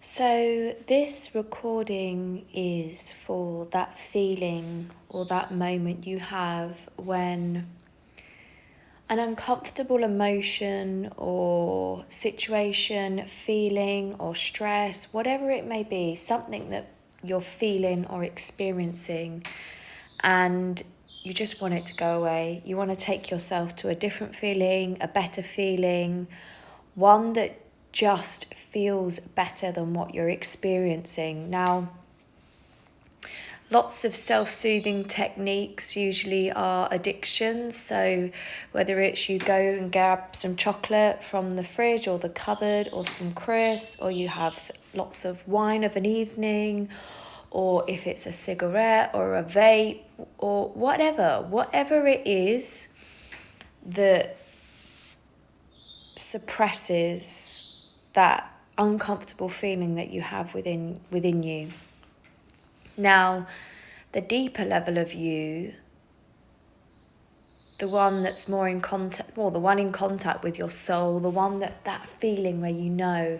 So, this recording is for that feeling or that moment you have when an uncomfortable emotion or situation, feeling or stress, whatever it may be, something that you're feeling or experiencing, and you just want it to go away. You want to take yourself to a different feeling, a better feeling, one that just feels better than what you're experiencing. Now, lots of self-soothing techniques usually are addictions. So whether it's you go and grab some chocolate from the fridge or the cupboard or some crisps, or you have lots of wine of an evening, or if it's a cigarette or a vape or whatever it is that suppresses that uncomfortable feeling that you have within you. Now, the deeper level of you, the one that's more in contact, the one in contact with your soul, the one that feeling where you know,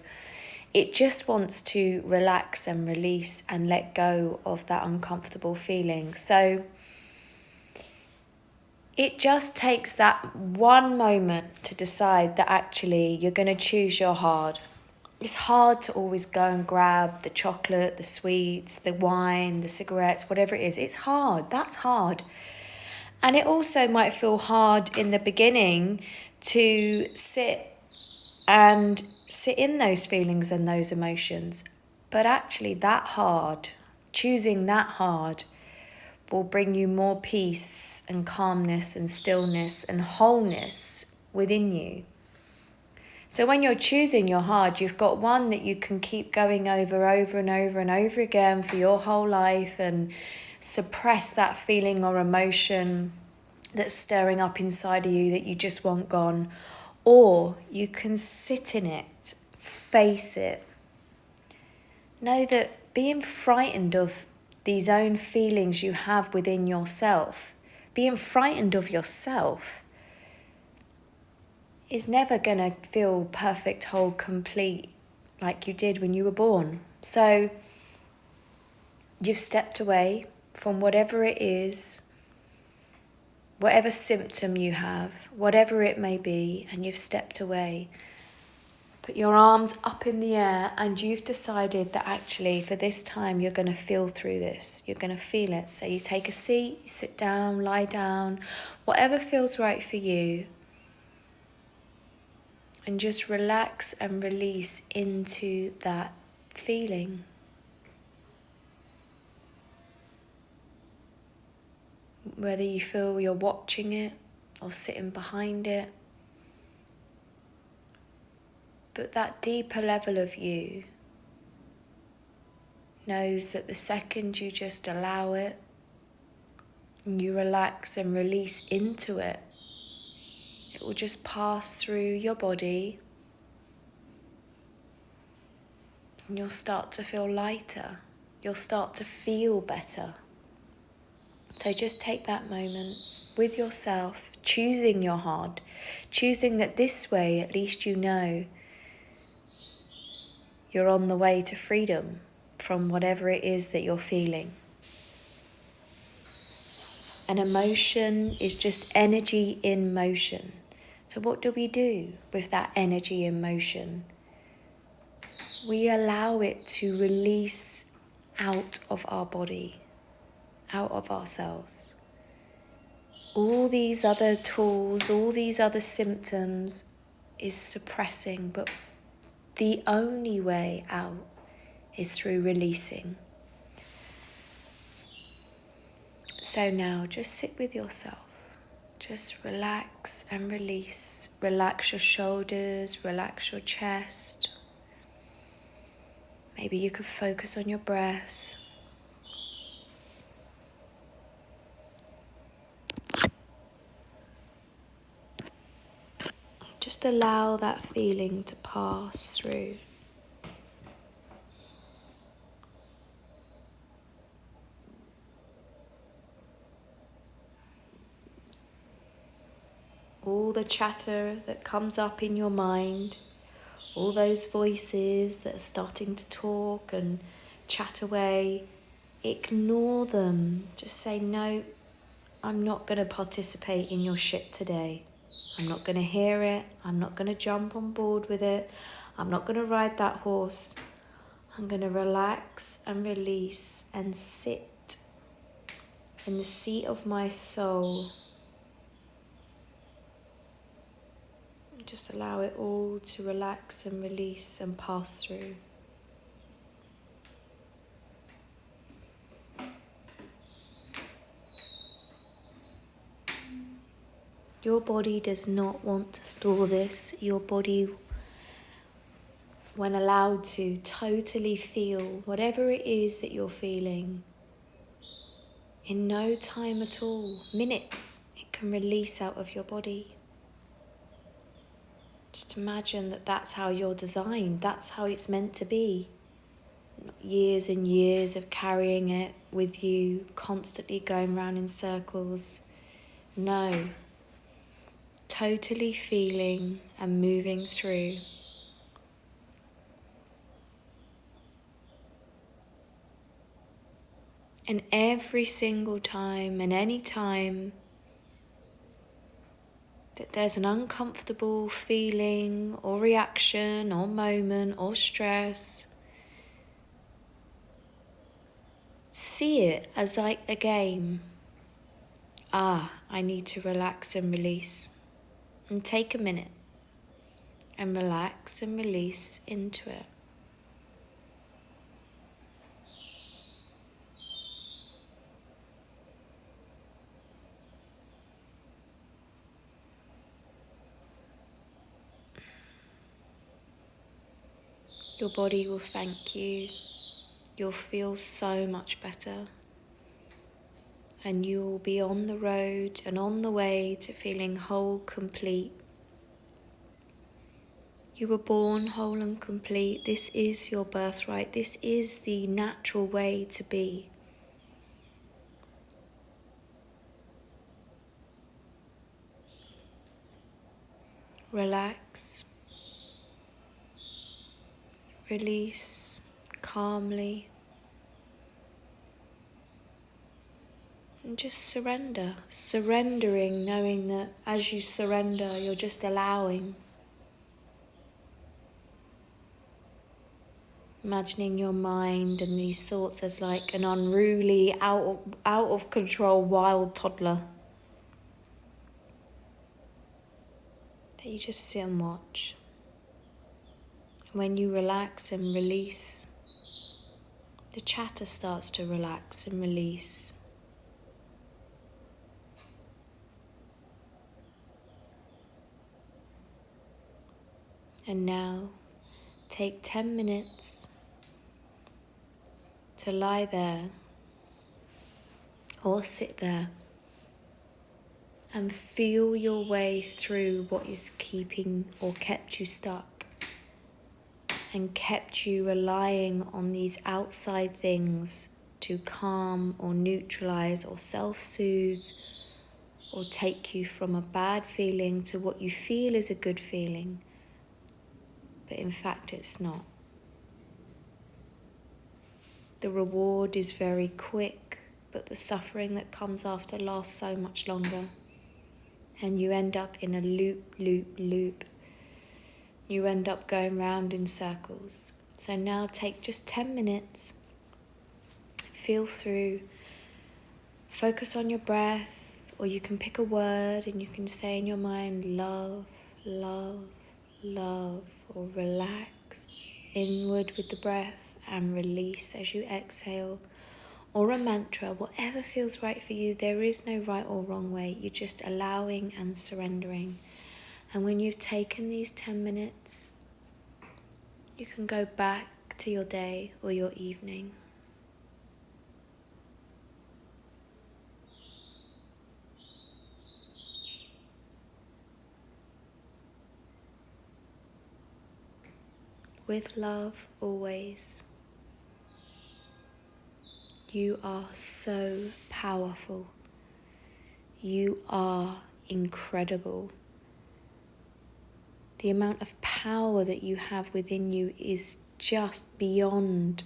it just wants to relax and release and let go of that uncomfortable feeling. So it just takes that one moment to decide that actually you're going to choose your hard. It's hard to always go and grab the chocolate, the sweets, the wine, the cigarettes, whatever it is. It's hard. That's hard. And it also might feel hard in the beginning to sit in those feelings and those emotions. But actually choosing that hard, will bring you more peace and calmness and stillness and wholeness within you. So when you're choosing your hard, you've got one that you can keep going over and over again for your whole life and suppress that feeling or emotion that's stirring up inside of you that you just want gone. Or you can sit in it, face it. Know that being frightened of these own feelings you have within yourself, being frightened of yourself, is never going to feel perfect, whole, complete like you did when you were born. So you've stepped away from whatever it is, whatever symptom you have, whatever it may be, and you've stepped away. Put your arms up in the air and you've decided that actually for this time you're going to feel through this. You're going to feel it. So you take a seat, you sit down, lie down, whatever feels right for you. And just relax and release into that feeling. Whether you feel you're watching it or sitting behind it. But that deeper level of you knows that the second you just allow it, and you relax and release into it, it will just pass through your body and you'll start to feel lighter. You'll start to feel better. So just take that moment with yourself, choosing your heart, choosing that this way at least you know you're on the way to freedom from whatever it is that you're feeling. An emotion is just energy in motion. So what do we do with that energy in motion? We allow it to release out of our body, out of ourselves. All these other tools, all these other symptoms is suppressing, but the only way out is through releasing. So now just sit with yourself. Just relax and release. Relax your shoulders, relax your chest. Maybe you could focus on your breath. Just allow that feeling to pass through. All the chatter that comes up in your mind, all those voices that are starting to talk and chat away, ignore them. Just say, no, I'm not going to participate in your shit today. I'm not going to hear it. I'm not going to jump on board with it. I'm not going to ride that horse. I'm going to relax and release and sit in the seat of my soul. Just allow it all to relax and release and pass through. Your body does not want to store this. Your body, when allowed to totally feel whatever it is that you're feeling, in no time at all, minutes, it can release out of your body. Just imagine that that's how you're designed, that's how it's meant to be. Not years and years of carrying it with you, constantly going round in circles. No. Totally feeling and moving through. And every single time and any time that there's an uncomfortable feeling or reaction or moment or stress, see it as like a game. I need to relax and release. And take a minute and relax and release into it. Your body will thank you. You'll feel so much better. And you will be on the road and on the way to feeling whole, complete. You were born whole and complete. This is your birthright. This is the natural way to be. Relax. Release calmly. And just surrender. Surrendering, knowing that as you surrender, you're just allowing. Imagining your mind and these thoughts as like an unruly, out of control wild toddler that you just sit and watch. And when you relax and release, the chatter starts to relax and release. And now, take 10 minutes to lie there or sit there and feel your way through what is keeping or kept you stuck and kept you relying on these outside things to calm or neutralize or self-soothe or take you from a bad feeling to what you feel is a good feeling. But in fact it's not. The reward is very quick, but the suffering that comes after lasts so much longer. And you end up in a loop. You end up going round in circles. So now take just 10 minutes, feel through, focus on your breath, or you can pick a word and you can say in your mind, love, love, love, or relax inward with the breath and release as you exhale, or a mantra, whatever feels right for you. There is no right or wrong way. You're just allowing and surrendering. And when you've taken these 10 minutes, you can go back to your day or your evening. With love always. You are so powerful. You are incredible. The amount of power that you have within you is just beyond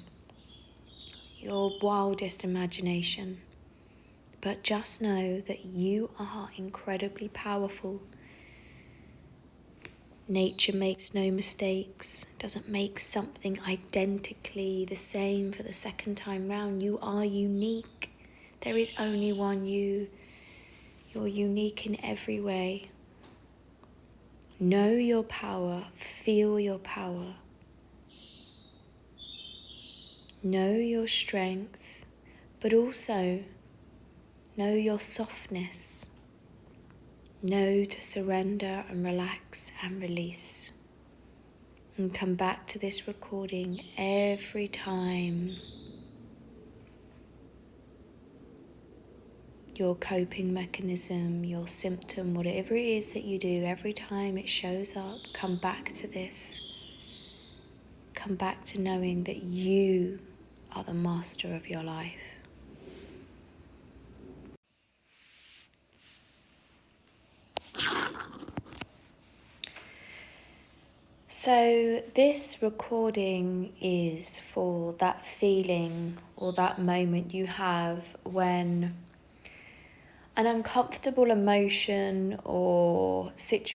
your wildest imagination. But just know that you are incredibly powerful. Nature makes no mistakes, doesn't make something identically the same for the second time round. You are unique. There is only one you. You're unique in every way. Know your power, feel your power. Know your strength, but also know your softness. Know to surrender and relax and release. And come back to this recording every time your coping mechanism, your symptom, whatever it is that you do, every time it shows up, come back to this. Come back to knowing that you are the master of your life. So this recording is for that feeling or that moment you have when an uncomfortable emotion or situation